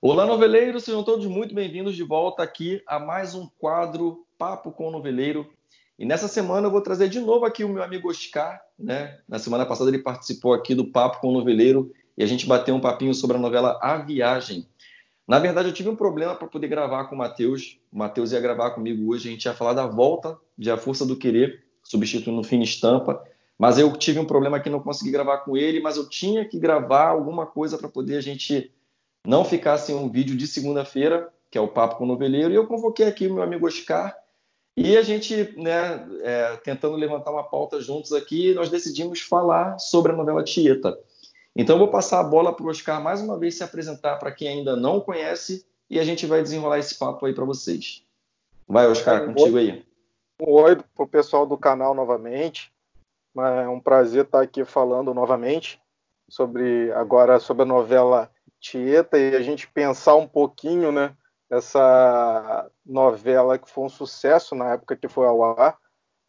Olá, noveleiros, sejam todos muito bem-vindos de volta aqui a mais um quadro Papo com o Noveleiro. E nessa semana eu vou trazer de novo aqui o meu amigo Oscar, né? Na semana passada ele participou aqui do Papo com o Noveleiro e a gente bateu um papinho sobre a novela A Viagem. Na verdade, eu tive um problema para poder gravar com o Matheus. O Matheus ia gravar comigo hoje, a gente ia falar da volta de A Força do Querer, substituindo o Fina Estampa. Mas eu tive um problema que não consegui gravar com ele, mas eu tinha que gravar alguma coisa para poder a gente não ficar sem um vídeo de segunda-feira, que é o Papo com o Noveleiro, e eu convoquei aqui o meu amigo Oscar, e a gente, né, tentando levantar uma pauta juntos aqui, nós decidimos falar sobre a novela Tieta. Então eu vou passar a bola para o Oscar mais uma vez se apresentar para quem ainda não o conhece, e a gente vai desenrolar esse papo aí para vocês. Vai, Oscar, contigo aí. Um oi para o pessoal do canal novamente. É um prazer estar aqui falando novamente agora sobre a novela Tieta e a gente pensar um pouquinho, né, essa novela que foi um sucesso na época que foi ao ar,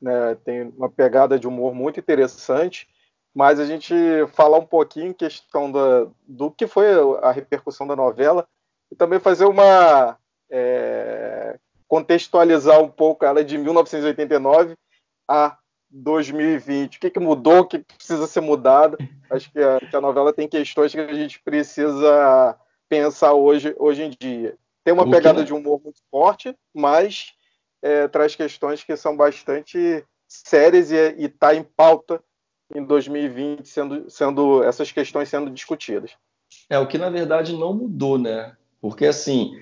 né, tem uma pegada de humor muito interessante, mas a gente falar um pouquinho em questão do que foi a repercussão da novela e também fazer contextualizar um pouco ela de 1989 a 2020. O que mudou, o que precisa ser mudado. Acho que a novela tem questões que a gente precisa pensar hoje em dia. Tem uma pegada de humor muito forte, mas traz questões que são bastante sérias e está em pauta em 2020, sendo essas questões sendo discutidas. O que na verdade não mudou, né? Porque assim,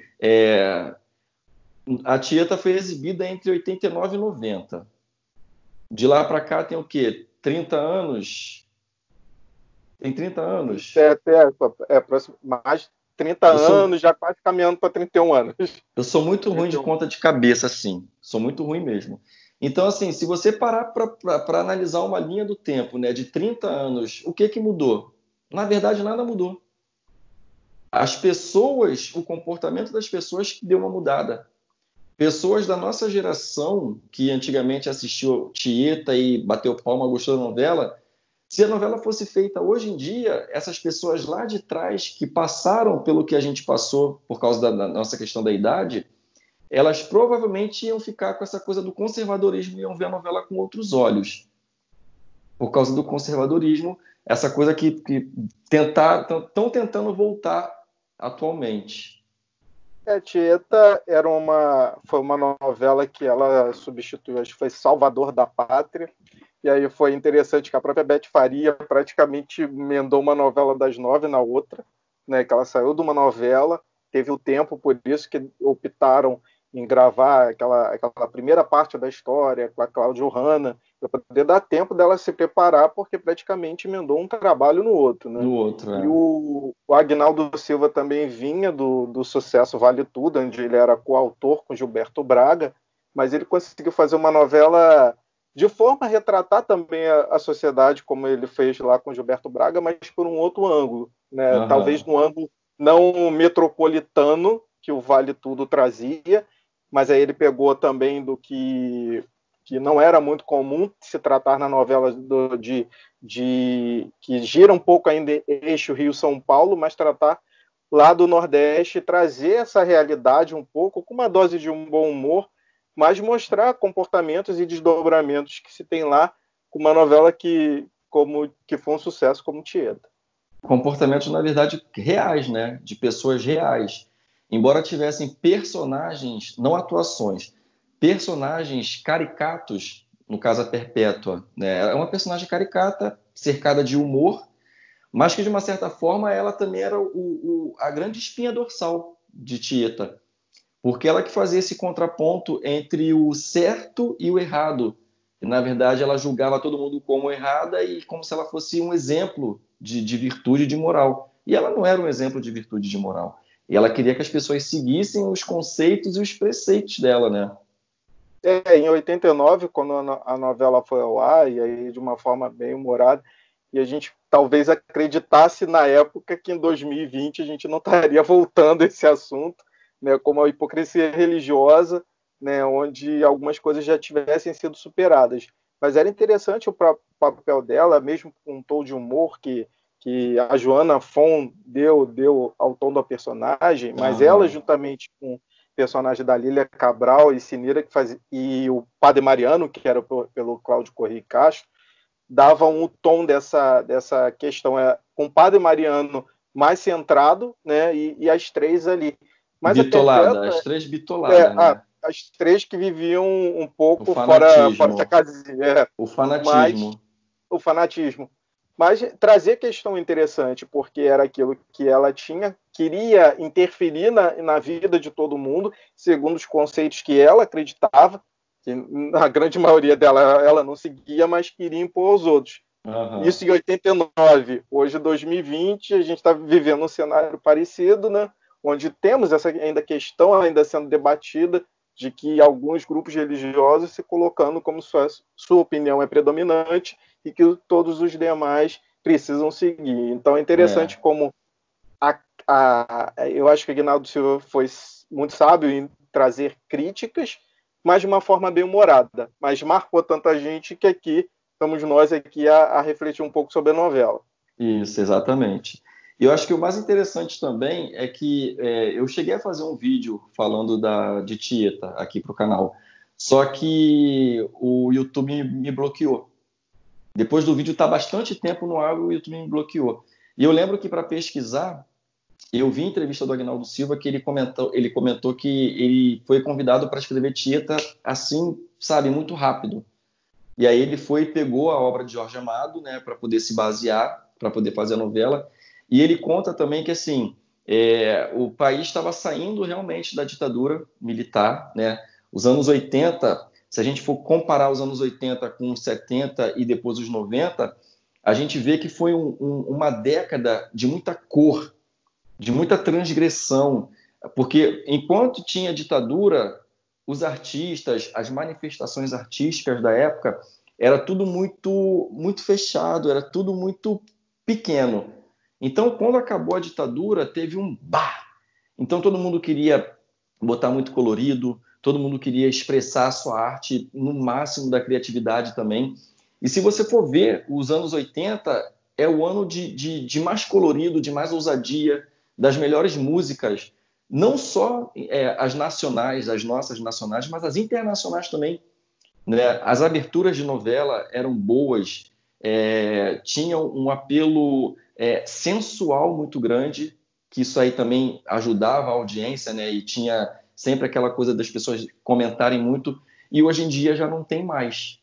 a Tieta foi exibida entre 89 e 90. De lá para cá tem o quê? 30 anos? Tem 30 anos? Mais de 30 anos, já quase caminhando para 31 anos. Eu sou muito ruim de conta de cabeça, assim. Sou muito ruim mesmo. Então, assim, se você parar para analisar uma linha do tempo, né, de 30 anos, o que mudou? Na verdade, nada mudou. As pessoas, o comportamento das pessoas que deu uma mudada. Pessoas da nossa geração, que antigamente assistiu Tieta e bateu palma, gostou da novela, se a novela fosse feita hoje em dia, essas pessoas lá de trás, que passaram pelo que a gente passou por causa da nossa questão da idade, elas provavelmente iam ficar com essa coisa do conservadorismo e iam ver a novela com outros olhos. Por causa do conservadorismo, essa coisa que estão tentando voltar atualmente. Tieta foi uma novela que ela substituiu, acho que foi Salvador da Pátria, e aí foi interessante que a própria Beth Faria praticamente emendou uma novela das 9 na outra, né, que ela saiu de uma novela, teve o tempo, por isso que optaram em gravar aquela primeira parte da história com a Cláudia Hanna, para poder dar tempo dela se preparar, porque praticamente emendou um trabalho no outro. Né? No outro, E o Agnaldo Silva também vinha do sucesso Vale Tudo, onde ele era coautor com Gilberto Braga, mas ele conseguiu fazer uma novela de forma a retratar também a sociedade, como ele fez lá com Gilberto Braga, mas por um outro ângulo. Né? Uhum. Talvez no ângulo não metropolitano que o Vale Tudo trazia, mas aí ele pegou também do que não era muito comum se tratar na novela que gira um pouco ainda eixo Rio-São Paulo, mas tratar lá do Nordeste, trazer essa realidade um pouco, com uma dose de um bom humor, mas mostrar comportamentos e desdobramentos que se tem lá com uma novela que foi um sucesso como Tieta. Comportamentos, na verdade, reais, né? De pessoas reais. Embora tivessem personagens, não atuações, personagens caricatos, no caso a Perpétua, né? É uma personagem caricata, cercada de humor, mas que de uma certa forma ela também era a grande espinha dorsal de Tieta, porque ela que fazia esse contraponto entre o certo e o errado. E, na verdade, ela julgava todo mundo como errada e como se ela fosse um exemplo de virtude e de moral. E ela não era um exemplo de virtude e de moral. E ela queria que as pessoas seguissem os conceitos e os preceitos dela, né? Em 89, quando a novela foi ao ar, e aí de uma forma bem humorada, e a gente talvez acreditasse na época que em 2020 a gente não estaria voltando a esse assunto, né, como a hipocrisia religiosa, né, onde algumas coisas já tivessem sido superadas. Mas era interessante o próprio papel dela, mesmo com um tom de humor que que a Joana Fon deu ao tom da personagem, mas ela, juntamente com o personagem da Lília Cabral e Sinira, e o Padre Mariano, que era pelo Cláudio Corrêa Castro, davam o tom dessa questão, com o Padre Mariano mais centrado, né, e as três ali. Mas bitolada, as três bitoladas, né? As três que viviam um pouco fora da casinha. O fanatismo. O fanatismo. Mas trazer questão interessante, porque era aquilo que ela queria interferir na vida de todo mundo, segundo os conceitos que ela acreditava, que na grande maioria dela ela não seguia, mas queria impor aos outros. Isso em 89. Hoje, 2020, a gente está vivendo um cenário parecido, né? Onde temos essa ainda questão ainda sendo debatida, de que alguns grupos religiosos se colocando como sua opinião é predominante e que todos os demais precisam seguir. Então é interessante como eu acho que o Aguinaldo Silva foi muito sábio em trazer críticas, mas de uma forma bem humorada. Mas marcou tanta gente que aqui estamos nós aqui a refletir um pouco sobre a novela. Isso, exatamente. E eu acho que o mais interessante também é que eu cheguei a fazer um vídeo falando de Tieta aqui para o canal, só que o YouTube me bloqueou. Depois do vídeo estar bastante tempo no ar, o YouTube me bloqueou. E eu lembro que para pesquisar, eu vi a entrevista do Aguinaldo Silva que ele comentou que ele foi convidado para escrever Tieta assim, sabe, muito rápido. E aí ele foi e pegou a obra de Jorge Amado, né, para poder se basear, para poder fazer a novela. E ele conta também que assim, o país estava saindo realmente da ditadura militar, né? Os anos 80, se a gente for comparar os anos 80 com os 70 e depois os 90, a gente vê que foi uma década de muita cor, de muita transgressão, porque enquanto tinha ditadura, os artistas, as manifestações artísticas da época, era tudo muito, muito fechado, era tudo muito pequeno. Então, quando acabou a ditadura, teve um bah! Então, todo mundo queria botar muito colorido, todo mundo queria expressar a sua arte no máximo da criatividade também. E se você for ver, os anos 80 é o ano de mais colorido, de mais ousadia, das melhores músicas, não só as nacionais, as nossas nacionais, mas as internacionais também, né? As aberturas de novela eram boas, tinham um apelo sensual muito grande, que isso aí também ajudava a audiência, né? E tinha sempre aquela coisa das pessoas comentarem muito, e hoje em dia já não tem mais.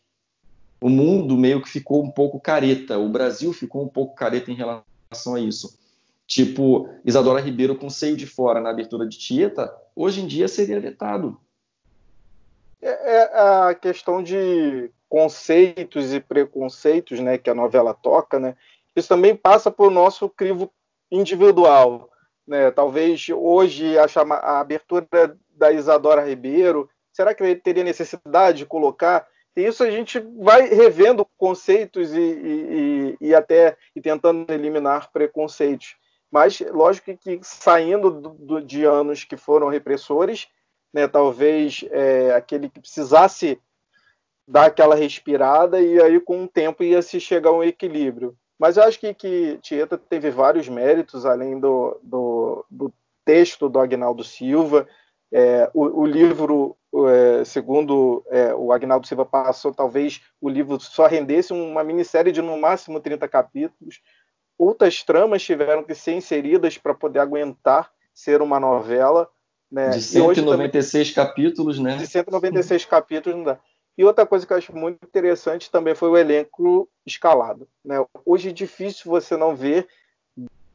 O mundo meio que ficou um pouco careta, o Brasil ficou um pouco careta em relação a isso. Tipo, Isadora Ribeiro com seio de fora na abertura de Tieta, hoje em dia seria vetado. A questão de conceitos e preconceitos, né, que a novela toca, né, isso também passa por nosso crivo individual, né? Talvez hoje a abertura da Isadora Ribeiro, será que teria necessidade de colocar? E isso a gente vai revendo conceitos e até tentando eliminar preconceitos. Mas, lógico que saindo de anos que foram repressores, né, talvez aquele que precisasse dar aquela respirada e aí com o tempo ia se chegar a um equilíbrio. Mas eu acho que Tieta teve vários méritos, além do texto do Aguinaldo Silva. O livro, segundo o Aguinaldo Silva passou, talvez o livro só rendesse uma minissérie de no máximo 30 capítulos. Outras tramas tiveram que ser inseridas para poder aguentar ser uma novela. Né? De 196 capítulos, né? De 196 capítulos, não dá. E outra coisa que eu acho muito interessante também foi o elenco escalado. Né? Hoje é difícil você não ver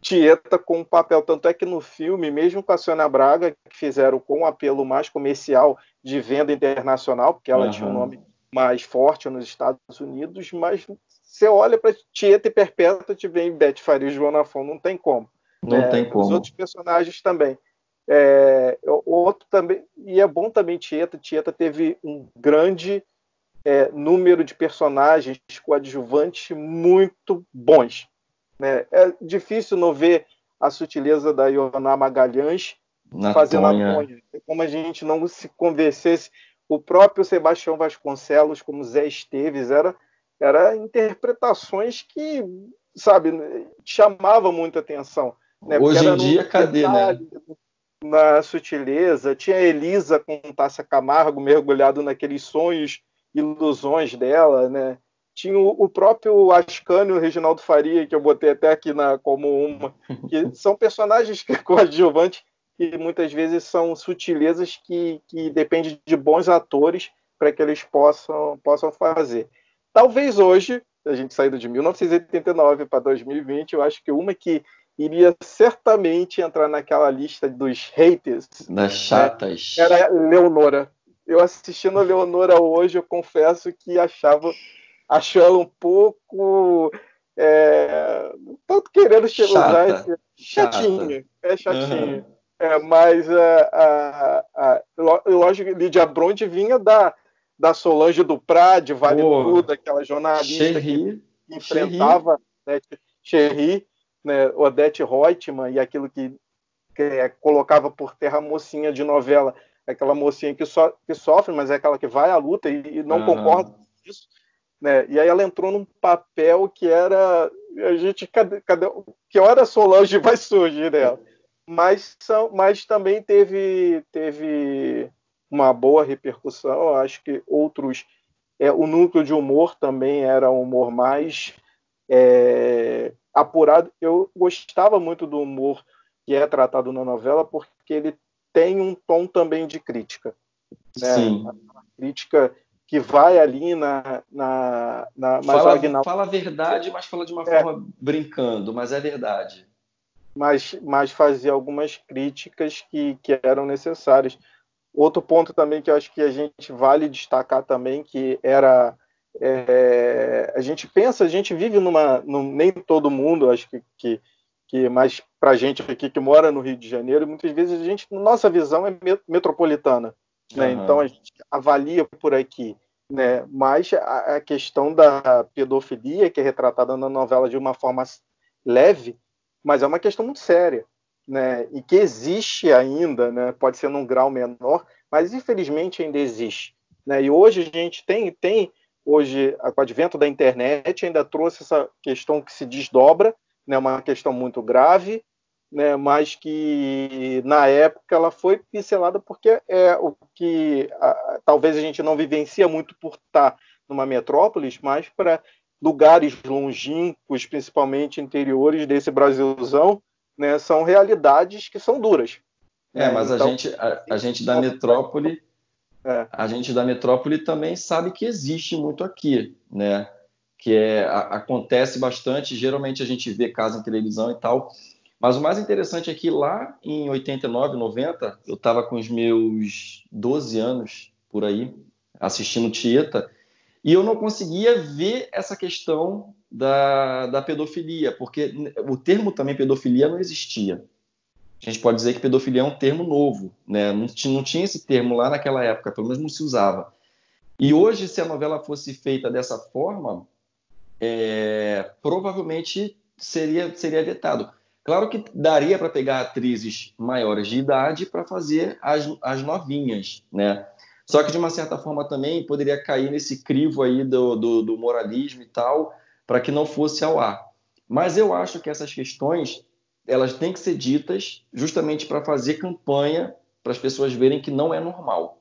Tieta com um papel, tanto é que no filme, mesmo com a Sônia Braga, que fizeram com um apelo mais comercial de venda internacional, porque ela tinha um nome mais forte nos Estados Unidos, mas você olha para Tieta e Perpétua, te vem Beth Faria e Joana Fon, não tem como. Não tem como. Os outros personagens também. O outro também, e é bom também Tieta teve um grande número de personagens coadjuvantes muito bons, né? É difícil não ver a sutileza da Ioná Magalhães fazendo a Tonha. Como a gente não se convencesse, o próprio Sebastião Vasconcelos como Zé Esteves era interpretações que sabe, chamava muita atenção, né? Porque Hoje era em no dia, cadê, né? detalhe, na sutileza. Tinha a Elisa com Tássia Camargo mergulhado naqueles sonhos, ilusões dela, né? Tinha o próprio Ascânio e o Reginaldo Faria, que eu botei até aqui como uma, que são personagens coadjuvantes que muitas vezes são sutilezas que dependem de bons atores para que eles possam fazer. Talvez hoje, a gente saindo de 1989 para 2020, eu acho que uma que iria certamente entrar naquela lista dos haters, Das né, chatas. era Leonora. Eu assistindo a Leonora hoje, eu confesso que achou ela um pouco tanto querendo usar Chata. esse Chata. chatinha. Aham. Mas lógico, Lídia Bronte vinha da Solange Duprá, de Vale Pô, Tudo, aquela jornalista que Cherry. Cherry. enfrentava, né, Cherry, né, Odete Reutemann, e aquilo que colocava por terra a mocinha de novela, aquela mocinha que sofre, mas é aquela que vai à luta e não concorda Aham. com isso, né? E aí ela entrou num papel que era a gente cadê que hora Solange vai surgir dela, mas também teve uma boa repercussão. Eu acho que outros o núcleo de humor também era um humor mais apurado. Eu gostava muito do humor que é tratado na novela, porque ele tem um tom também de crítica, né? Sim. Uma crítica que vai ali na mas o Fala, Agnaldo fala a verdade, mas fala de uma é, forma brincando, mas é verdade. mas fazia algumas críticas que eram necessárias. Outro ponto também que eu acho que a gente vale destacar também, que era a gente pensa, a gente vive nem todo mundo, acho que mais para a gente aqui que mora no Rio de Janeiro, muitas vezes nossa visão é metropolitana, né? Então a Aham. gente avalia por aqui, né? Mas a questão da pedofilia, que é retratada na novela de uma forma leve, mas é uma questão muito séria, né? E que existe ainda, né? Pode ser num grau menor, mas infelizmente ainda existe, né? E hoje a gente tem hoje, com o advento da internet, ainda trouxe essa questão que se desdobra, né, uma questão muito grave, né, mas que na época ela foi pincelada porque é o que talvez a gente não vivencia muito por estar numa metrópolis, mas para lugares longínquos, principalmente interiores desse Brasilzão, né, são realidades que são duras, né? Mas a Então, gente, a gente da ponto metrópole, é, a gente da metrópole também sabe que existe muito aqui, né? Que acontece bastante, geralmente a gente vê casos em televisão e tal. Mas o mais interessante é que lá em 89, 90, eu estava com os meus 12 anos por aí, assistindo Tieta, e eu não conseguia ver essa questão da pedofilia, porque o termo também pedofilia não existia. A gente pode dizer que pedofilia é um termo novo, né? Não tinha esse termo lá naquela época, pelo menos não se usava. E hoje, se a novela fosse feita dessa forma, provavelmente seria vetado. Claro que daria para pegar atrizes maiores de idade para fazer as novinhas, né? Só que de uma certa forma também poderia cair nesse crivo aí do moralismo e tal, para que não fosse ao ar. Mas eu acho que essas questões elas têm que ser ditas justamente para fazer campanha para as pessoas verem que não é normal.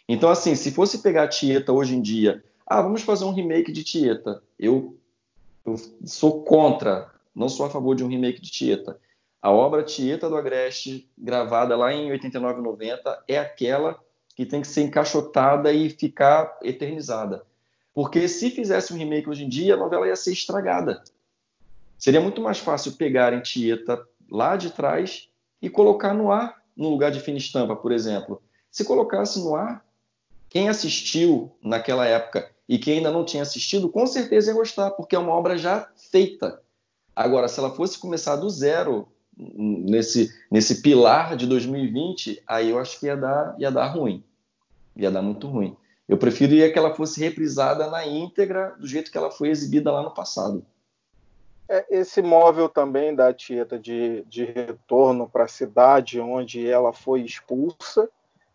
Então, assim, se fosse pegar a Tieta hoje em dia, vamos fazer um remake de Tieta. Eu sou contra, não sou a favor de um remake de Tieta. A obra Tieta do Agreste, gravada lá em 89, 90, é aquela que tem que ser encaixotada e ficar eternizada. Porque se fizesse um remake hoje em dia, a novela ia ser estragada. Seria muito mais fácil pegarem Tieta lá de trás e colocar no ar, no lugar de Fina Estampa, por exemplo. Se colocasse no ar, quem assistiu naquela época e quem ainda não tinha assistido, com certeza ia gostar, porque é uma obra já feita. Agora, se ela fosse começar do zero, nesse pilar de 2020, aí eu acho que ia dar ruim. Ia dar muito ruim. Eu preferiria que ela fosse reprisada na íntegra, do jeito que ela foi exibida lá no passado. Esse móvel também da Tieta de retorno para a cidade onde ela foi expulsa,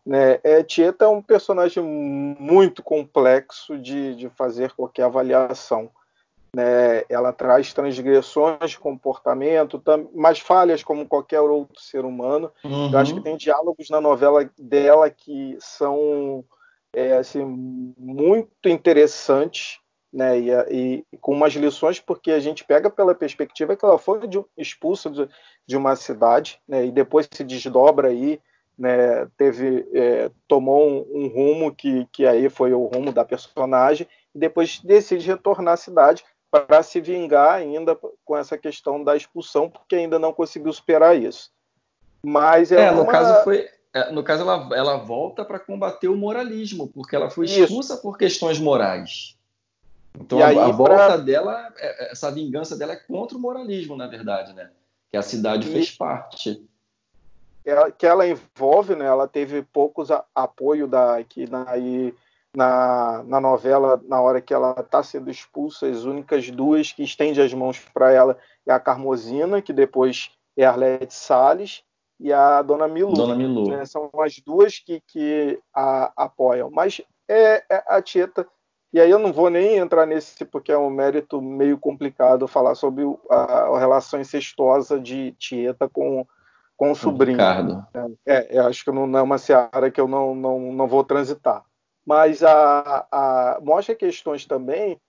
né? Tieta é um personagem muito complexo de fazer qualquer avaliação, né? Ela traz transgressões de comportamento, mas falhas como qualquer outro ser humano. Eu acho que Uhum. tem diálogos na novela dela que são assim, muito interessantes, né? E com umas lições, porque a gente pega pela perspectiva que ela foi expulsa de uma cidade, né? E depois se desdobra aí, né? Tomou um rumo que aí foi o rumo da personagem, e depois decide retornar à cidade para se vingar ainda com essa questão da expulsão, porque ainda não conseguiu superar isso. Mas é No caso uma. foi, no caso ela volta para combater o moralismo, porque ela foi Isso. expulsa por questões morais. Então E a aí, volta dela, essa vingança dela é contra o moralismo, na verdade, né? Que a cidade fez parte. que ela envolve, né? Ela teve poucos apoio na novela, na hora que ela está sendo expulsa, as únicas duas que estende as mãos para ela é a Carmosina, que depois é a Arlete Salles, e a Dona Milu, Dona né? Milu. São as duas que a apoiam. Mas é a Tieta, e aí eu não vou nem entrar nesse, porque é um mérito meio complicado falar sobre a relação incestuosa de Tieta com o Com o sobrinho. Ricardo. Eu acho que não é uma seara que eu não vou transitar. Mas mostra questões também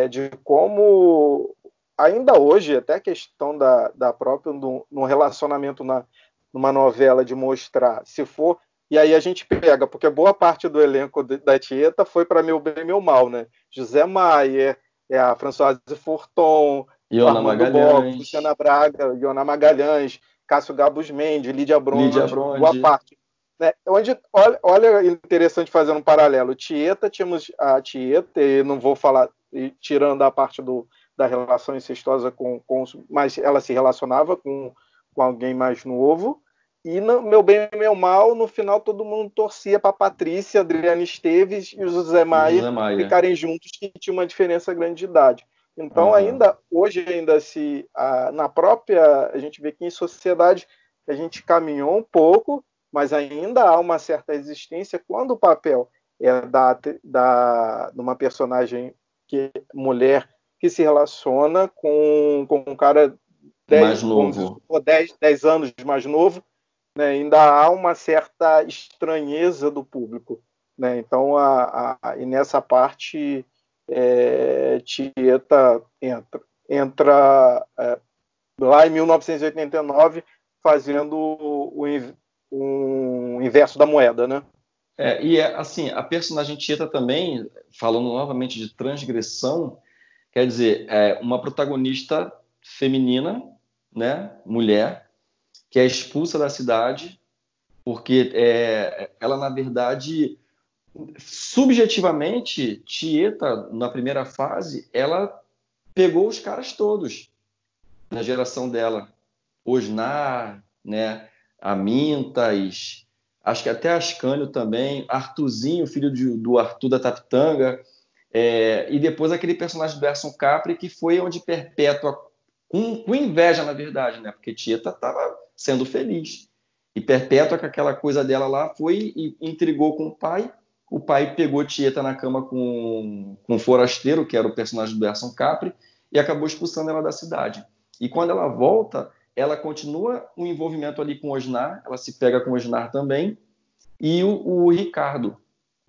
de como, ainda hoje, até a questão da própria, no relacionamento numa novela, de mostrar, se for. E aí a gente pega, porque boa parte do elenco da Tieta foi para Meu Bem, Meu Mal, né? José Maier, a Françoise Forton, o Iona Armando Bogos, Magalhães, Luciana Braga, Iona Magalhães, Cássio Gabus Mendes, Lídia Lídia Bronde, boa Bronde. parte. Né? Olha, interessante fazendo um paralelo. Tieta, tínhamos a Tieta, e não vou falar, tirando a parte da relação incestuosa mas ela se relacionava com alguém mais novo. E no Meu Bem e Meu Mal, no final todo mundo torcia para Patrícia, Adriana Esteves e o José E Maia José Maia. ficarem juntos, que tinha uma diferença grande de idade. Então, Aham. hoje, na própria, a gente vê que em sociedade a gente caminhou um pouco, mas ainda há uma certa resistência quando o papel é de uma personagem mulher que se relaciona com um cara Mais 10, vamos novo. supor, 10 anos mais novo, né? Ainda há uma certa estranheza do público. Né? Então, e nessa parte, Tieta entra lá em 1989 fazendo um inverso da moeda, né? Assim, a personagem Tieta também, falando novamente de transgressão, quer dizer, é uma protagonista feminina, né, mulher, que é expulsa da cidade, porque ela, na verdade, subjetivamente, Tieta, na primeira fase, ela pegou os caras todos da geração dela. Osnar, né, Amintas, acho que até Ascânio também, Artuzinho, filho do Arthur da Tapitanga, e depois aquele personagem do Erson Capri, que foi onde Perpétua, com inveja, na verdade, né, porque Tieta estava sendo feliz. E Perpétua, com aquela coisa dela lá, foi e intrigou com o pai pegou Tieta na cama com o Forasteiro, que era o personagem do Erson Capri, e acabou expulsando ela da cidade. E quando ela volta, ela continua o envolvimento ali com o Osnar, ela se pega com o Osnar também, e o Ricardo.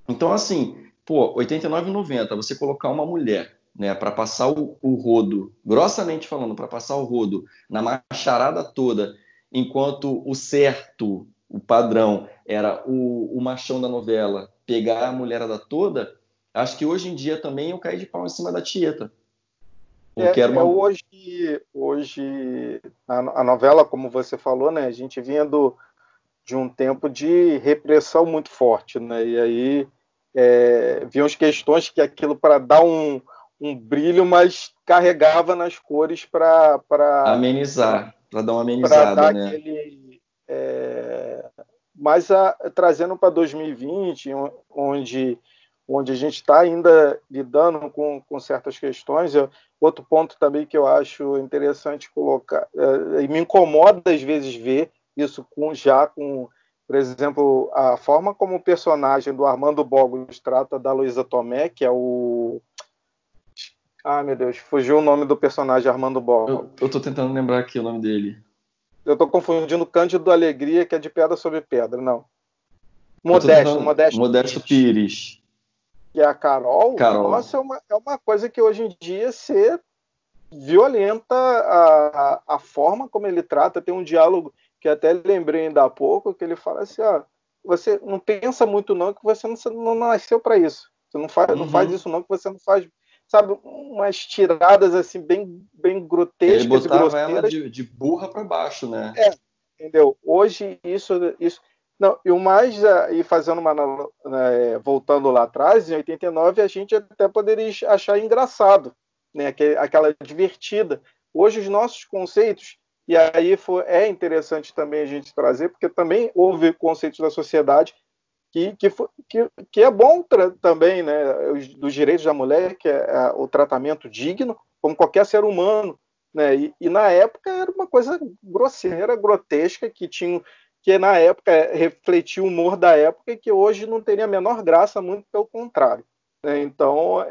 Então, assim, pô, 89 e 90, você colocar uma mulher, né, para passar o rodo, grossamente falando, para passar o rodo na macharada toda, enquanto o certo, o padrão, era o machão da novela pegar a mulherada toda, acho que hoje em dia também eu caí de pau em cima da Tieta. Porque era uma. Hoje a novela, como você falou, né? A gente vinha de um tempo de repressão muito forte, né? E aí vinham as questões que aquilo para dar um brilho, mas carregava nas cores Amenizar, para dar uma para amenizada, dar né? aquele. Mas trazendo para 2020, onde a gente está ainda lidando com certas questões, outro ponto também que eu acho interessante colocar, e me incomoda às vezes ver isso por exemplo, a forma como o personagem do Armando Bogos trata da Luísa Tomé, que é Ah, meu Deus, fugiu o nome do personagem Armando Borba. Eu tô tentando lembrar aqui o nome dele. Eu tô confundindo Cândido Alegria, que é de Pedra sobre Pedra, não. Eu tô Modesto, tentando. Modesto Modesto Pires. Pires. Que é a Carol, Carol. nossa, é uma coisa que hoje em dia se violenta a forma como ele trata. Tem um diálogo que até lembrei ainda há pouco, que ele fala assim, você não pensa muito não, que você não nasceu para isso. Você não faz Uhum. isso não, que você não faz, sabe, umas tiradas assim bem Ele grotescas e botava ela grosseiras. de burra para baixo, né? É, entendeu? Hoje isso não, e o mais e fazendo voltando lá atrás, em 89 a gente até poderia achar engraçado, né? Aquela divertida. Hoje os nossos conceitos, e aí é interessante também a gente trazer, porque também houve conceitos da sociedade que é bom também, né? Dos direitos da mulher, que é o tratamento digno, como qualquer ser humano, né? E na época era uma coisa grosseira, grotesca, que na época refletia o humor da época e que hoje não teria a menor graça, muito pelo contrário, né? Então,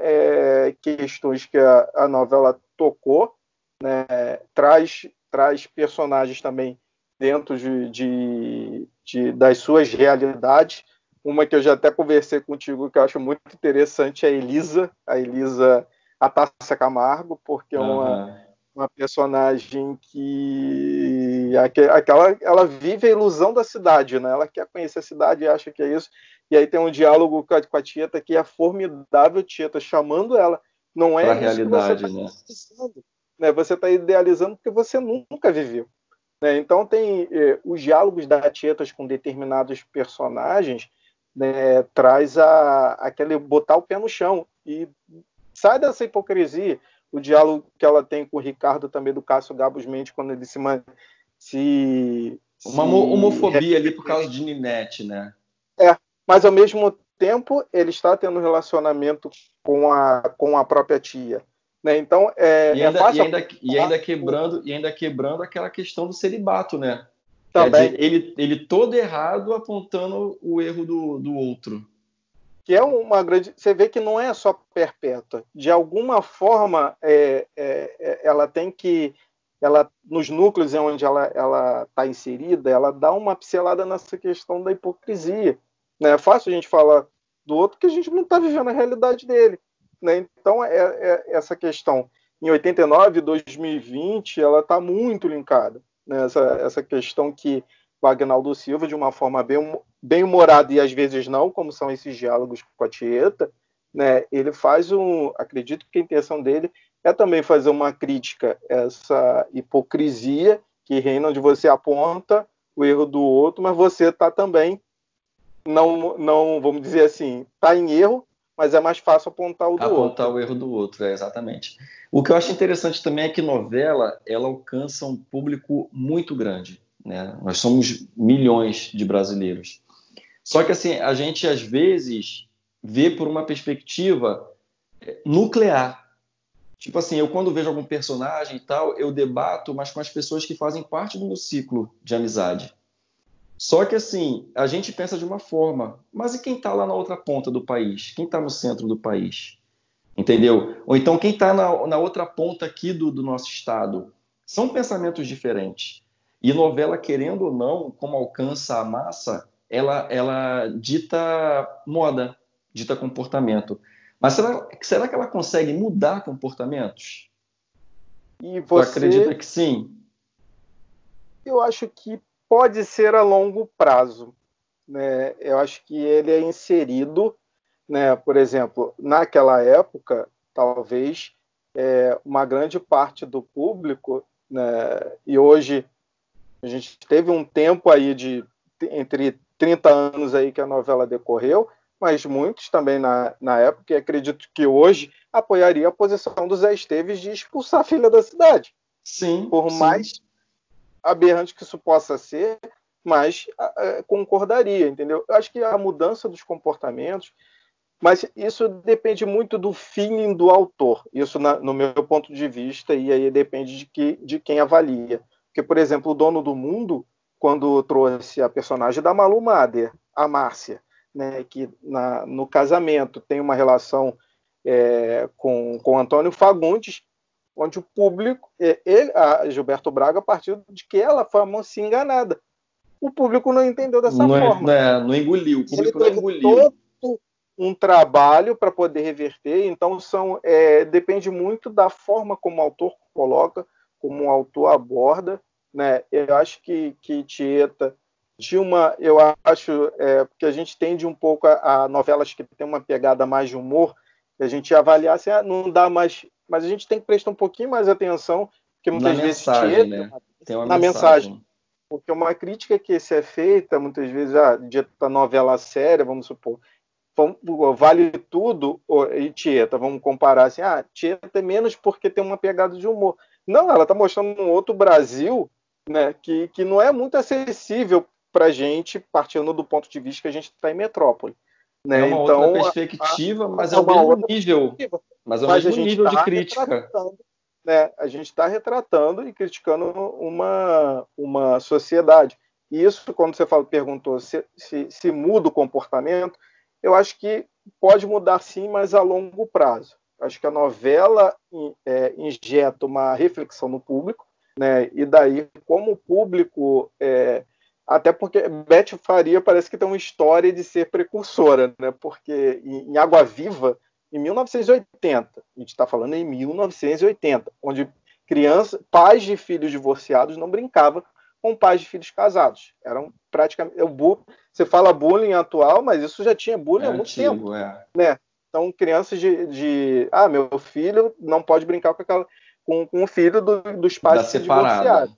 questões que a novela tocou, né? Traz personagens também dentro das suas realidades. Uma que eu já até conversei contigo, que eu acho muito interessante, é a Tássia Camargo, porque é Uhum. uma personagem que ela vive a ilusão da cidade, né? Ela quer conhecer a cidade e acha que é isso. E aí tem um diálogo com a Tieta que é formidável, Tieta chamando ela. Não Para é a isso que você está realidade, né? idealizando, né? Você está idealizando porque você nunca viveu, né? Então tem os diálogos da Tietas com determinados personagens, né, traz aquele botar o pé no chão e sai dessa hipocrisia. O diálogo que ela tem com o Ricardo também do Cássio Gabos Mendes, quando ele Uma se homofobia ali por causa de Ninete, né? mas ao mesmo tempo ele está tendo um relacionamento com a própria tia, né? Então E é ainda, e fácil ainda, e apontar ainda quebrando, e ainda quebrando aquela questão do celibato, né? Que é de também ele todo errado apontando o erro do outro. que é uma grande. Você vê que não é só perpétua. De alguma forma, ela tem que. Ela, nos núcleos onde ela está inserida, ela dá uma pincelada nessa questão da hipocrisia. Né? É fácil a gente falar do outro que a gente não está vivendo a realidade dele. Né? Então, essa questão em 89, 2020, ela está muito linkada. Né? Essa questão que o Agnaldo Silva, de uma forma bem humorada e às vezes não, como são esses diálogos com a Tieta, né? Ele faz acredito que a intenção dele é também fazer uma crítica a essa hipocrisia que reina onde você aponta o erro do outro, mas você está também, não, vamos dizer assim, está em erro, mas é mais fácil apontar o do Apontar outro. o erro do outro, exatamente. O que eu acho interessante também é que novela, ela alcança um público muito grande, né? Nós somos milhões de brasileiros. Só que assim, a gente às vezes vê por uma perspectiva nuclear. Tipo assim, eu quando vejo algum personagem e tal, eu debato, mas com as pessoas que fazem parte do meu ciclo de amizade. Só que assim, a gente pensa de uma forma, mas e quem está lá na outra ponta do país? Quem está no centro do país? Entendeu? Ou então quem está na outra ponta aqui do nosso estado? São pensamentos diferentes. E novela, querendo ou não, como alcança a massa, ela dita moda, dita comportamento. Mas será que ela consegue mudar comportamentos? E Tu acredita você, que sim? eu acho que pode ser a longo prazo, né? Eu acho que ele é inserido, né? Por exemplo, naquela época, talvez uma grande parte do público, né? E hoje a gente teve um tempo aí entre 30 anos aí que a novela decorreu, mas muitos também na época, e acredito que hoje apoiaria a posição do Zé Esteves de expulsar a filha da cidade. Sim, Por sim. mais aberrante que isso possa ser, mas concordaria, entendeu? Eu acho que a mudança dos comportamentos, mas isso depende muito do feeling do autor, isso no meu ponto de vista, e aí depende de quem avalia. Porque, por exemplo, o Dono do Mundo, quando trouxe a personagem da Malu Mader, a Márcia, né, que no casamento tem uma relação com Antônio Fagundes, onde o público, a Gilberto Braga partiu de que ela foi a mocinha enganada. O público não entendeu dessa forma. Não engoliu, o Ele público não teve engoliu. todo um trabalho para poder reverter, então depende muito da forma como o autor coloca, como o autor aborda, né? Eu acho que Tieta eu acho porque a gente tende um pouco a novelas que tem uma pegada mais de humor, que a gente avaliar assim, não dá mais, mas a gente tem que prestar um pouquinho mais atenção, porque Na muitas vezes mensagem, né? Tem uma na mensagem. mensagem. Porque uma crítica que se é feita, muitas vezes, de novela séria, vamos supor, Vale Tudo e Tieta, vamos comparar assim, Tieta é menos porque tem uma pegada de humor. Não, ela está mostrando um outro Brasil, né, que não é muito acessível para a gente, partindo do ponto de vista que a gente está em metrópole. É Né? uma outra Então, perspectiva, mas é é o uma mesmo outra nível. perspectiva. Mas é o Mas a mesmo gente nível de está crítica. retratando, né? A gente está retratando e criticando uma sociedade. E isso, quando você perguntou se muda o comportamento, eu acho que pode mudar sim, mas a longo prazo. Acho que a novela injeta uma reflexão no público, né? E daí, como o público. Até porque Beth Faria parece que tem uma história de ser precursora, né? Porque em Água Viva, em 1980, a gente está falando em 1980, onde pais de filhos divorciados não brincavam com pais de filhos casados. Eram praticamente. Você fala bullying atual, mas isso já tinha bullying É há muito tempo. antigo, Né? Então, crianças meu filho não pode brincar com o filho dos pais da que se divorciaram. separada.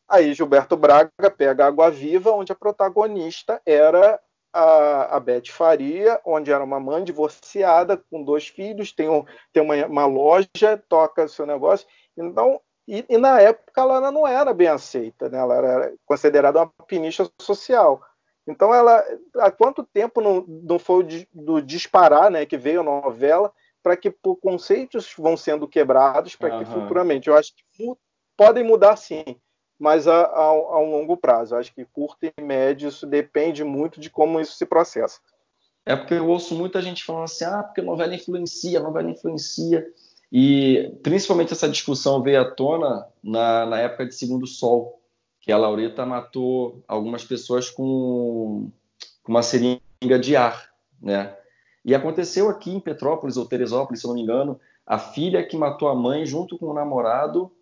Aí Gilberto Braga pega Água Viva, onde a protagonista era a Beth Faria, onde era uma mãe divorciada com 2 filhos, tem uma loja, toca seu negócio. Então, e na época ela não era bem aceita, né? Ela era considerada uma pinista social. Então, há quanto tempo não foi do disparar, né, que veio a novela, para que conceitos vão sendo quebrados, para que futuramente, eu acho que podem mudar sim, mas a um longo prazo. Eu acho que curto e médio, isso depende muito de como isso se processa. É porque eu ouço muita gente falando assim, porque a novela influencia. E principalmente essa discussão veio à tona na época de Segundo Sol, que a Laureta matou algumas pessoas com uma seringa de ar, né? E aconteceu aqui em Petrópolis ou Teresópolis, se eu não me engano, a filha que matou a mãe junto com o namorado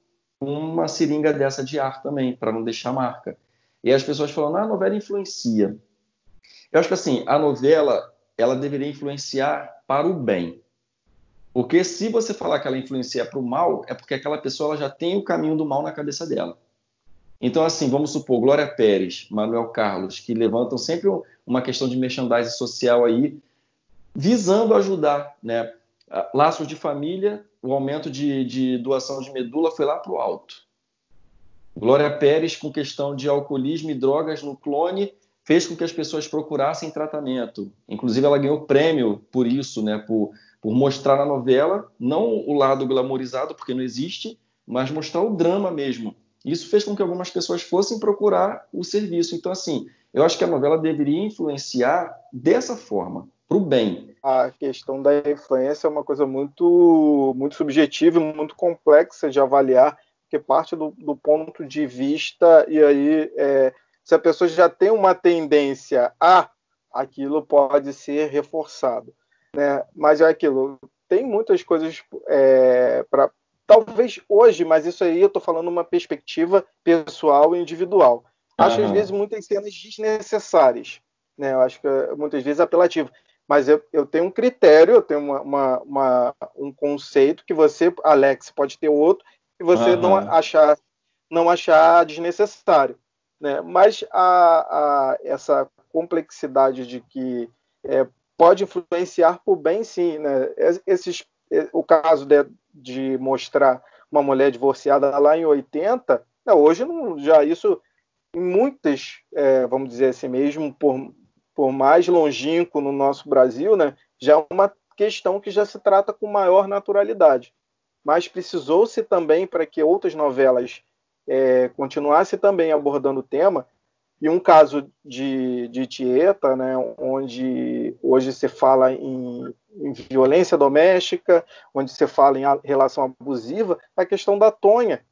com uma seringa dessa de ar também, para não deixar marca. E as pessoas falando, a novela influencia. Eu acho que assim, a novela ela deveria influenciar para o bem. Porque se você falar que ela influencia para o mal, é porque aquela pessoa ela já tem o caminho do mal na cabeça dela. Então, assim, vamos supor, Glória Pérez, Manuel Carlos, que levantam sempre uma questão de merchandising social aí, visando ajudar, né? Laços de família, o aumento de doação de medula foi lá para o alto. Glória Pérez, com questão de alcoolismo e drogas no clone, fez com que as pessoas procurassem tratamento. Inclusive, ela ganhou prêmio por isso, né? Por mostrar na novela, não o lado glamorizado, porque não existe, mas mostrar o drama mesmo. Isso fez com que algumas pessoas fossem procurar o serviço. Então, assim, eu acho que a novela deveria influenciar dessa forma, para o bem. A questão da influência é uma coisa muito, muito subjetiva e muito complexa de avaliar, porque parte do ponto de vista, e aí, se a pessoa já tem uma tendência aquilo pode ser reforçado. Né? Mas é aquilo, tem muitas coisas para. Talvez hoje, mas isso aí eu estou falando uma perspectiva pessoal e individual. Acho às vezes muitas cenas desnecessárias, né? Eu acho que muitas vezes apelativo. Mas eu tenho um critério, eu tenho um conceito que você, Alex, pode ter outro e você não achar desnecessário. Né? Mas essa complexidade de que pode influenciar por bem, sim. Né? O caso de mostrar uma mulher divorciada lá em 80, hoje não, já isso em muitas, vamos dizer assim mesmo, por mais longínquo no nosso Brasil, né, já é uma questão que já se trata com maior naturalidade. Mas precisou-se também, para que outras novelas continuassem também abordando o tema, E um caso de Tieta, né, onde hoje se fala em violência doméstica, onde se fala em relação abusiva, a questão da Tonha.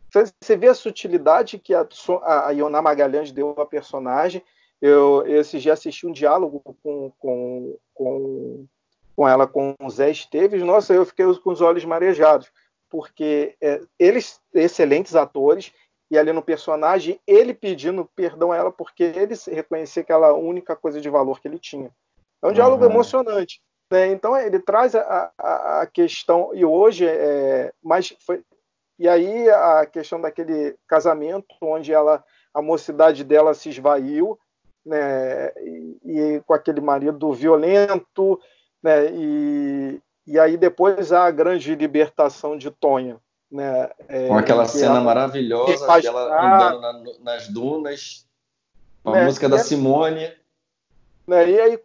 Você vê a sutilidade que a Ioná Magalhães deu à personagem. Eu esses dias assisti um diálogo com ela, com o Zé Esteves. Nossa, eu fiquei com os olhos marejados, porque eles, excelentes atores, e ali no personagem, ele pedindo perdão a ela, porque ele reconhecia aquela única coisa de valor que ele tinha. É um diálogo emocionante, né? Então, ele traz a questão, e hoje, e aí a questão daquele casamento, onde a mocidade dela se esvaiu, né? E com aquele marido violento, né? E aí depois a grande libertação de Tonha, né? Com aquela cena maravilhosa dela andando nas dunas, com a música da Simone. Né? E aí,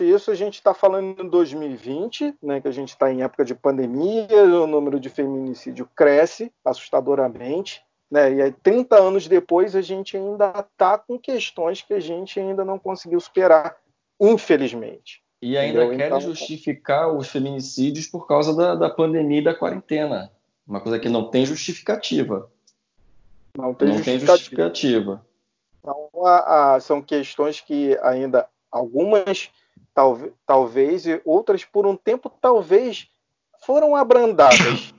isso a gente está falando em 2020, né, que a gente está em época de pandemia, o número de feminicídio cresce assustadoramente, né? E aí 30 anos depois a gente ainda está com questões que a gente ainda não conseguiu superar, infelizmente. E ainda querem justificar os feminicídios por causa da pandemia e da quarentena. Uma coisa que não tem justificativa. Não tem justificativa. Então, são questões que ainda, algumas talvez, e outras por um tempo talvez foram abrandadas.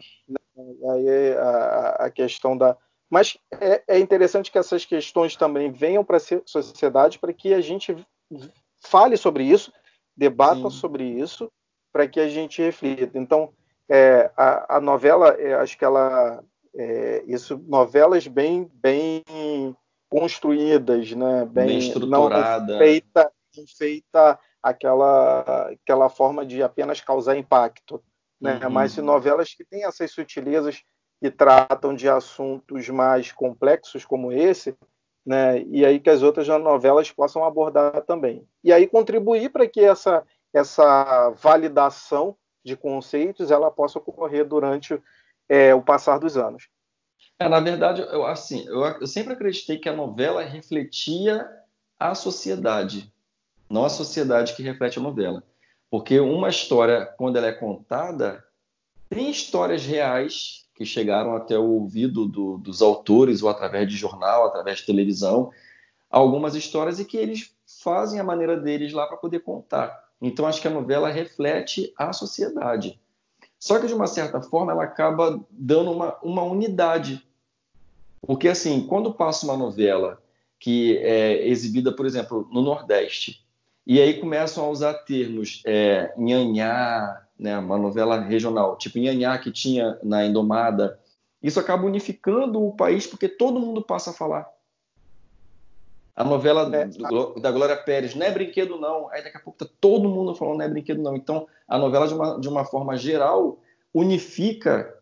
Aí a questão da... Mas é interessante que essas questões também venham para a sociedade, para que a gente fale sobre isso, debata sobre isso, para que a gente reflita. Então, a novela, acho que ela... novelas bem construídas, né? Bem estruturada. Não feita aquela forma de apenas causar impacto, né? Mas novelas que têm essas sutilezas, que tratam de assuntos mais complexos como esse, né? E aí que as outras novelas possam abordar também. E aí contribuir para que essa validação de conceitos ela possa ocorrer durante o passar dos anos. Na verdade, eu sempre acreditei que a novela refletia a sociedade, não a sociedade que reflete a novela. Porque uma história, quando ela é contada, tem histórias reais que chegaram até o ouvido dos autores, ou através de jornal, através de televisão, algumas histórias e que eles fazem a maneira deles lá para poder contar. Então, acho que a novela reflete a sociedade. Só que, de uma certa forma, ela acaba dando uma unidade. Porque, assim, quando passa uma novela que é exibida, por exemplo, no Nordeste, e aí começam a usar termos nhanhá, né, uma novela regional, tipo nhanhá que tinha na Indomada, isso acaba unificando o país porque todo mundo passa a falar. A novela da Glória Pérez, não é brinquedo não, aí daqui a pouco tá todo mundo falando não é brinquedo não. Então, a novela, de uma forma geral, unifica,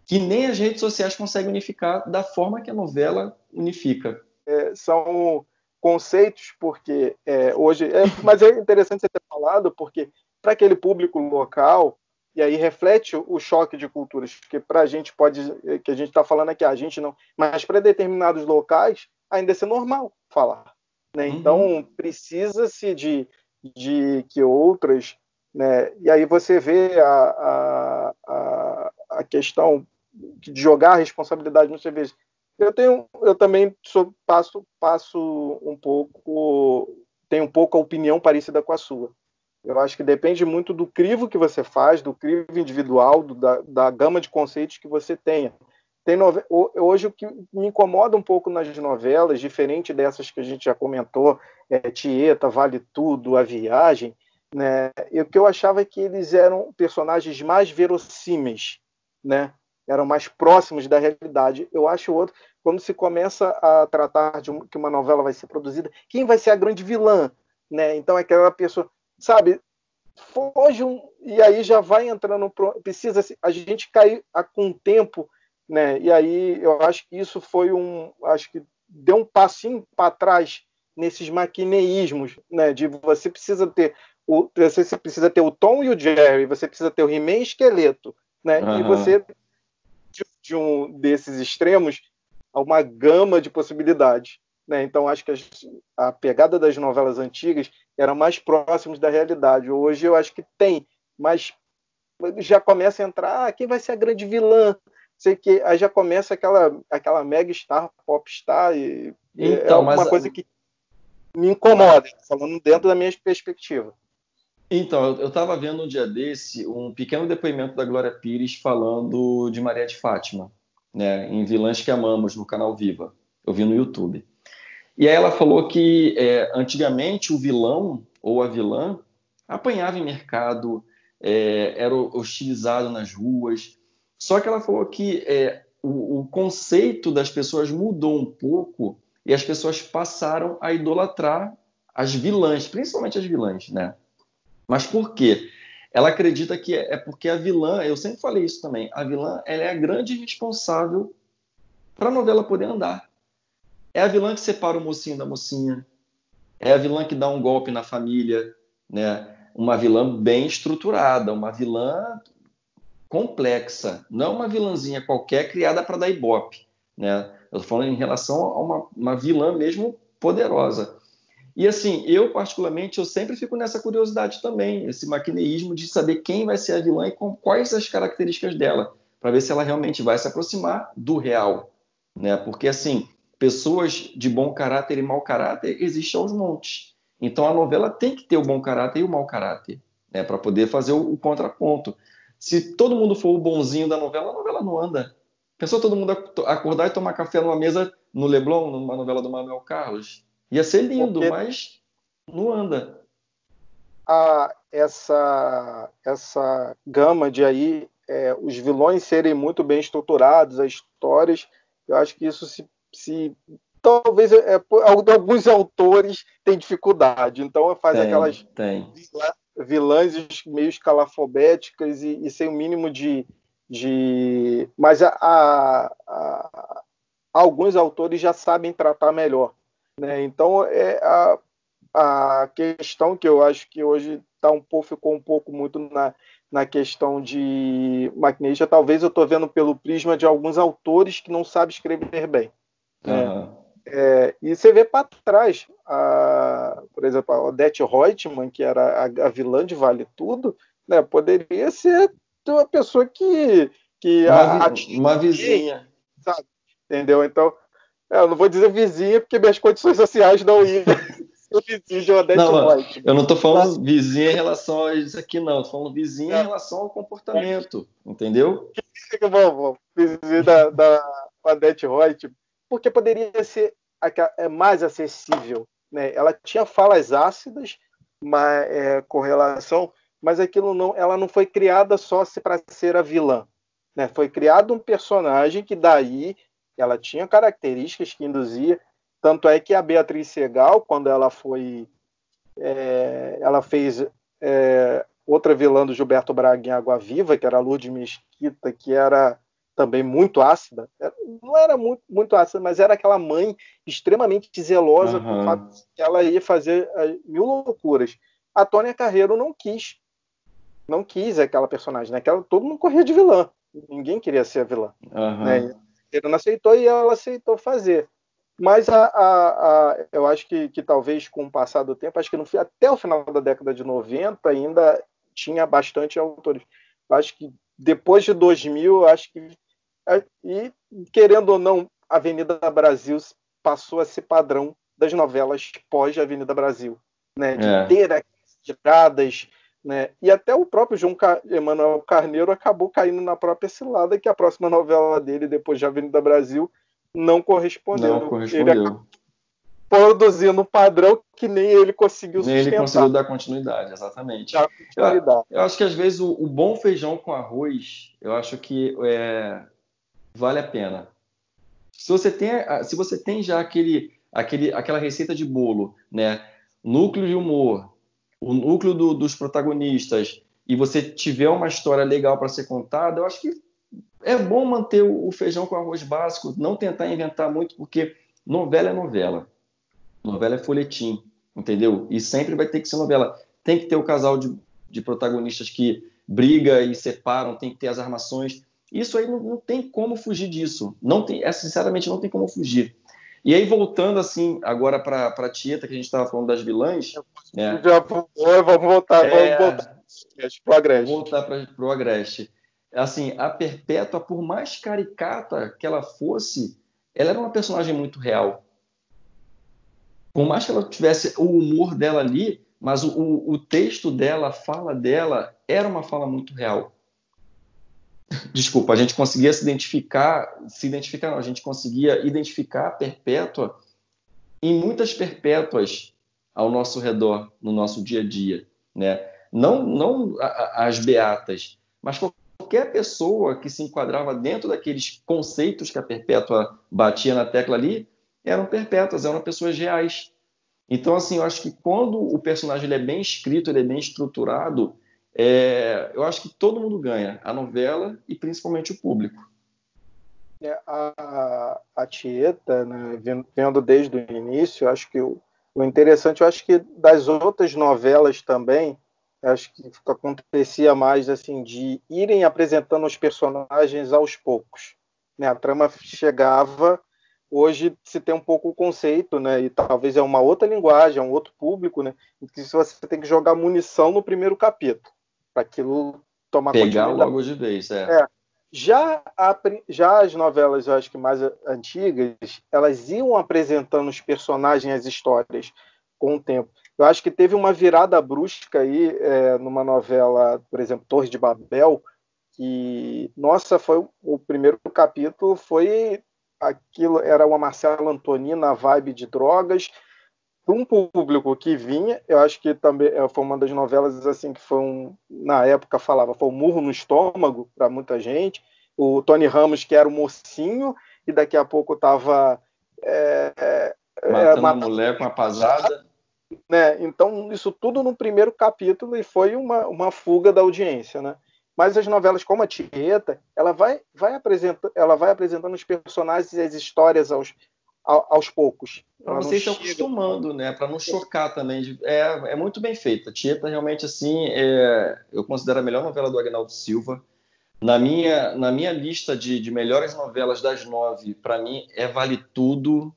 que nem as redes sociais conseguem unificar da forma que a novela unifica. São conceitos, porque hoje... mas é interessante você ter falado, porque para aquele público local, e aí reflete o choque de culturas, porque para a gente que a gente está falando aqui, a gente não... Mas para determinados locais, ainda é normal falar, né? Então, precisa-se de que outras... Né? E aí você vê a questão de jogar a responsabilidade no serviço. Eu também passo um pouco, tenho um pouco a opinião parecida com a sua. Eu acho que depende muito do crivo que você faz, do crivo individual, da gama de conceitos que você tenha. Hoje o que me incomoda um pouco nas novelas, diferente dessas que a gente já comentou, Tieta, Vale Tudo, A Viagem, né? E o que eu achava é que eles eram personagens mais verossímeis, né? Eram mais próximos da realidade. Eu acho quando se começa a tratar de que uma novela vai ser produzida, quem vai ser a grande vilã, né? Então aquela pessoa, sabe, foge e aí já vai entrando, precisa a gente cair com o tempo, né? E aí eu acho que isso foi acho que deu um passinho para trás nesses maquineísmos, né? De você precisa ter o Tom e o Jerry, você precisa ter o He-Man e Esqueleto, né? E você de um desses extremos a uma gama de possibilidades. né? Então acho que a pegada das novelas antigas era mais próximos da realidade. Hoje eu acho que tem, mas já começa a entrar, quem vai ser a grande vilã? Sei que aí já começa aquela mega star, pop star, e é Então, mas uma coisa que me incomoda, falando dentro da minha perspectiva. então, eu estava vendo um dia desse um pequeno depoimento da Glória Pires falando de Maria de Fátima, né, em Vilãs que Amamos, no canal Viva. Eu vi no YouTube. E aí ela falou que antigamente o vilão ou a vilã apanhava em mercado, era hostilizado nas ruas. Só que ela falou que o conceito das pessoas mudou um pouco e as pessoas passaram a idolatrar as vilãs, principalmente as vilãs, né? Mas por quê? Ela acredita que é porque a vilã, eu sempre falei isso também, a vilã ela é a grande responsável para a novela poder andar. É a vilã que separa o mocinho da mocinha, é a vilã que dá um golpe na família, né? Uma vilã bem estruturada, uma vilã complexa, não uma vilãzinha qualquer criada para dar ibope, né? Eu estou falando em relação a uma vilã mesmo poderosa. E assim, eu particularmente, eu sempre fico nessa curiosidade também, esse maquineísmo de saber quem vai ser a vilã e quais as características dela, para ver se ela realmente vai se aproximar do real, né? Porque assim, pessoas de bom caráter e mau caráter existem aos montes. Então a novela tem que ter o bom caráter e o mau caráter, né? Para poder fazer o contraponto. Se todo mundo for o bonzinho da novela, a novela não anda. Pensou todo mundo acordar e tomar café numa mesa no Leblon, numa novela do Manuel Carlos? Ia ser lindo, Porque mas não anda. essa gama de aí, os vilões serem muito bem estruturados, as histórias, eu acho que isso talvez alguns autores têm dificuldade, então faz aquelas Tem. vilãs meio escalafobéticas e sem o mínimo mas alguns autores já sabem tratar melhor, né? Então a questão que eu acho que hoje ficou um pouco muito na questão de maquinista, talvez eu estou vendo pelo prisma de alguns autores que não sabem escrever bem, né? Uhum. E você vê para trás, por exemplo, a Odete Roitman, que era a vilã de Vale Tudo, né? Poderia ser uma pessoa que Uma vizinha. sabe? Entendeu? Então, eu não vou dizer vizinha, porque minhas condições sociais não iam ser vizinho de Odete Não, Roitman. eu não estou falando vizinha em relação a isso aqui, não. Estou falando vizinha em relação ao comportamento, entendeu? Vamos vizinho da Odete Roitman, porque poderia ser mais acessível, né? Ela tinha falas ácidas, com relação, mas ela não foi criada só para ser a vilã, né? Foi criado um personagem que daí ela tinha características que induzia, tanto é que a Beatriz Segal, quando ela fez outra vilã do Gilberto Braga em Água Viva, que era a Lourdes Mesquita, que era também muito ácida. Não era muito, muito ácida, mas era aquela mãe extremamente zelosa com o fato de que ela ia fazer mil loucuras. A Tônia Carreiro não quis aquela personagem, né? Todo mundo corria de vilã. Ninguém queria ser a vilã. Né? Ele não aceitou e ela aceitou fazer. Mas eu acho que talvez com o passar do tempo, acho que até o final da década de 90 ainda tinha bastante autores. Acho que depois de 2000, acho que. E querendo ou não, Avenida Brasil passou a ser padrão das novelas pós-Avenida Brasil, né? De ter aquelas tiradas, né? E até o próprio João Emanuel Carneiro acabou caindo na própria cilada, que a próxima novela dele, depois de Avenida Brasil, não correspondeu. Não correspondeu. Produzindo um padrão que nem ele conseguiu Nem ele sustentar. conseguiu dar continuidade, exatamente. Eu acho que às vezes o bom feijão com arroz, eu acho que vale a pena. Se você tem já aquela receita de bolo, né? Núcleo de humor, o núcleo dos protagonistas, e você tiver uma história legal para ser contada, eu acho que é bom manter o feijão com arroz básico, não tentar inventar muito, porque novela é novela. Novela é folhetim, entendeu? E sempre vai ter que ser novela. Tem que ter o casal de protagonistas que briga e separam, tem que ter as armações. Isso aí não tem como fugir disso. Não tem, sinceramente, não tem como fugir. E aí, voltando assim, agora para a Tieta, que a gente estava falando das vilãs, né? Vamos voltar pro Vamos Agreste. voltar para o Agreste. Assim, a Perpétua, por mais caricata que ela fosse, ela era uma personagem muito real. Por mais que ela tivesse o humor dela ali, mas o texto dela, a fala dela, era uma fala muito real. Desculpa, a gente conseguia a gente conseguia identificar a Perpétua em muitas perpétuas ao nosso redor, no nosso dia a dia, né? Não as beatas, mas qualquer pessoa que se enquadrava dentro daqueles conceitos que a Perpétua batia na tecla ali, eram perpétuas, eram pessoas reais. Então, assim, eu acho que quando o personagem ele é bem escrito, ele é bem estruturado, eu acho que todo mundo ganha, a novela e principalmente o público. A Tieta, né, vendo desde o início, acho que o interessante, eu acho que das outras novelas também, acho que acontecia mais assim de irem apresentando os personagens aos poucos, né? A trama chegava, hoje se tem um pouco o conceito, né? E talvez é uma outra linguagem, é um outro público, né? Em que você tem que jogar munição no primeiro capítulo para aquilo tomar Pegar continuidade. logo de vez, Já as novelas, eu acho que mais antigas, elas iam apresentando os personagens, as histórias, com o tempo. Eu acho que teve uma virada brusca aí, numa novela, por exemplo, Torre de Babel, que, nossa, foi o primeiro capítulo, foi aquilo, era uma Marcela Antoni na vibe de drogas, para um público que vinha, eu acho que também foi uma das novelas assim que na época falava, foi um murro no estômago para muita gente. O Tony Ramos, que era o mocinho, e daqui a pouco estava matando a mulher com a pasada. Né? Então, isso tudo no primeiro capítulo e foi uma fuga da audiência, né? Mas as novelas como a Tieta, ela vai apresentando os personagens e as histórias aos poucos. Para você ir se acostumando, né? Para não chocar também. É muito bem feita. Tieta realmente assim, eu considero a melhor novela do Agnaldo Silva. Na minha lista de melhores novelas das 9, para mim Vale Tudo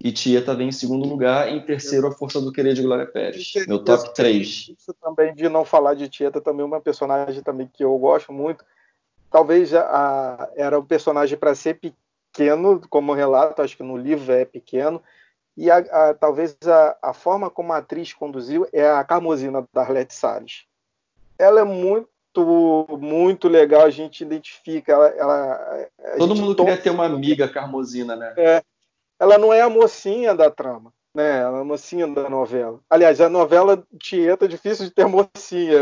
e Tieta vem em segundo lugar. Em terceiro, A Força do Querer de Glória Pérez. Meu top 3. Isso também de não falar de Tieta, também uma personagem também que eu gosto muito. Talvez era um personagem para ser pequeno, como relato, acho que no livro é pequeno. E talvez a forma como a atriz conduziu é a Carmosina da Arlete Salles. Ela é muito legal, a gente identifica. Todo mundo queria ter uma amiga Carmosina, né? Ela não é a mocinha da trama, né? Ela é a mocinha da novela. Aliás, a novela Tieta é difícil de ter mocinha.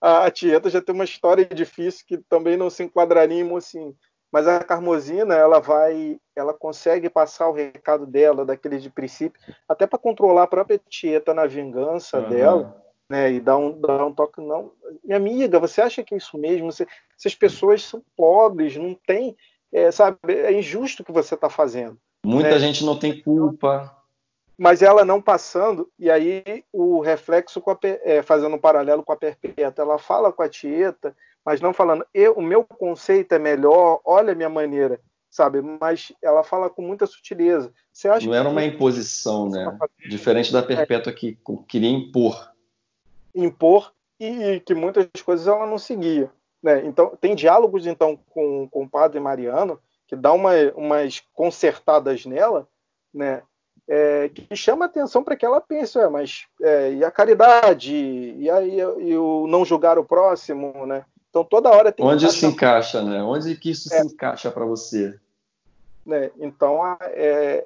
A Tieta já tem uma história difícil que também não se enquadraria em mocinha. Mas a Carmosina, ela consegue passar o recado dela, daquele de princípio, até para controlar a própria Tieta na vingança dela, né? E dar um toque. Não, minha amiga, você acha que é isso mesmo? Essas pessoas são pobres, não tem, sabe? É injusto o que você está fazendo. Muita gente não tem culpa. Mas ela não passando, e aí o reflexo, fazendo um paralelo com a Perpétua, ela fala com a Tieta, mas não falando, o meu conceito é melhor, olha a minha maneira, sabe? Mas ela fala com muita sutileza. Você acha não era uma imposição, né? Diferente da Perpétua que queria impor. Impor, e que muitas coisas ela não seguia, né? Então, tem diálogos então com o padre Mariano, que dá umas consertadas nela, né? Que chama atenção para que ela pense, e a caridade, e o não julgar o próximo, né? Então toda hora tem onde se encaixa, né? Onde que isso se encaixa para você? Né? Então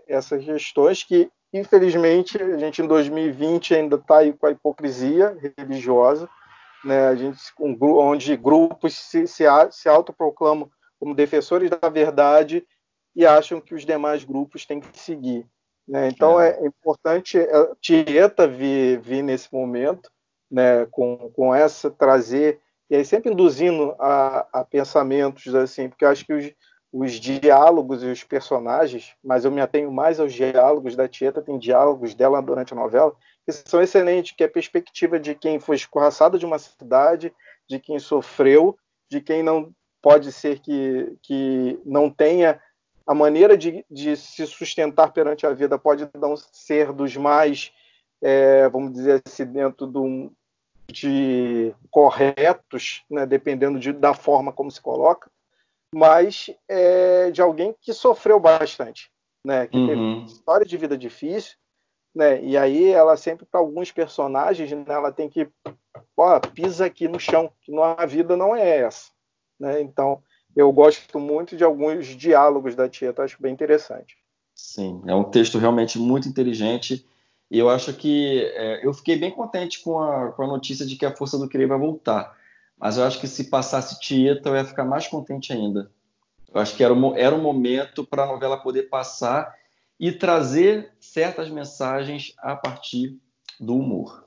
essas questões que infelizmente a gente em 2020 ainda está aí com a hipocrisia religiosa, né? A gente onde grupos se autoproclamam como defensores da verdade e acham que os demais grupos têm que seguir. Né? Então é importante a Tieta vir nesse momento, né? com essa trazer, e aí sempre induzindo a pensamentos assim, porque eu acho que os diálogos e os personagens, mas eu me atenho mais aos diálogos da Tieta, tem diálogos dela durante a novela, que são excelentes, que é a perspectiva de quem foi escorraçado de uma cidade, de quem sofreu, de quem não pode ser que não tenha a maneira de se sustentar perante a vida pode não ser dos mais, vamos dizer assim, dentro de corretos, né, dependendo da forma como se coloca, mas de alguém que sofreu bastante, né, que teve história de vida difícil, né, e aí ela sempre, para alguns personagens, né, ela tem que, pisa aqui no chão, que a vida não é essa, né, então eu gosto muito de alguns diálogos da Tieta, acho bem interessante. Sim, é um texto realmente muito inteligente e eu acho que eu fiquei bem contente com a notícia de que a Força do Querer vai voltar, mas eu acho que se passasse Tieta eu ia ficar mais contente ainda. Eu acho que era um momento para a novela poder passar e trazer certas mensagens a partir do humor.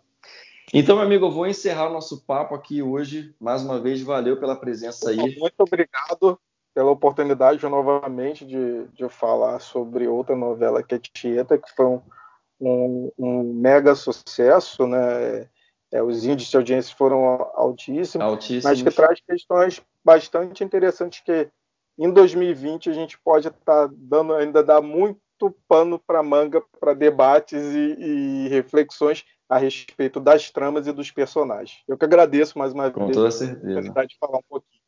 Então, meu amigo, eu vou encerrar o nosso papo aqui hoje. Mais uma vez, valeu pela presença aí. Muito obrigado pela oportunidade novamente de falar sobre outra novela que é Tieta, que foi um mega sucesso, né? Os índices de audiência foram altíssimos, mas que traz questões bastante interessantes que em 2020 a gente pode estar ainda dar muito pano para manga para debates e reflexões a respeito das tramas e dos personagens. Eu que agradeço mais uma vez. Com toda certeza. A oportunidade de falar um pouquinho.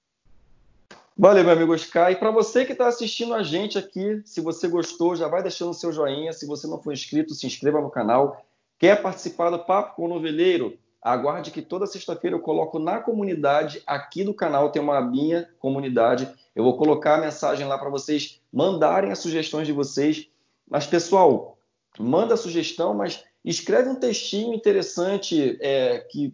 Valeu, meu amigo Oscar. E para você que está assistindo a gente aqui, se você gostou, já vai deixando o seu joinha. Se você não for inscrito, se inscreva no canal. Quer participar do Papo com o Noveleiro? Aguarde que toda sexta-feira eu coloco na comunidade, aqui do canal tem uma abinha comunidade. Eu vou colocar a mensagem lá para vocês mandarem as sugestões de vocês. Mas, pessoal, manda a sugestão, mas escreve um textinho interessante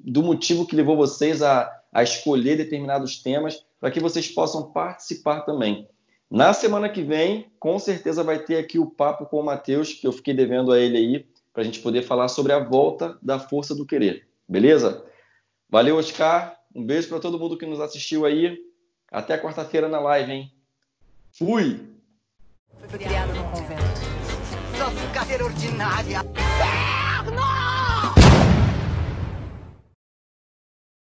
do motivo que levou vocês a escolher determinados temas, para que vocês possam participar também. Na semana que vem, com certeza vai ter aqui o papo com o Matheus, que eu fiquei devendo a ele aí, para a gente poder falar sobre a volta da Força do Querer. Beleza? Valeu, Oscar. Um beijo para todo mundo que nos assistiu aí. Até quarta-feira na live, hein? Fui! Foi criado no convento. Só sucateira ordinária. Inferno!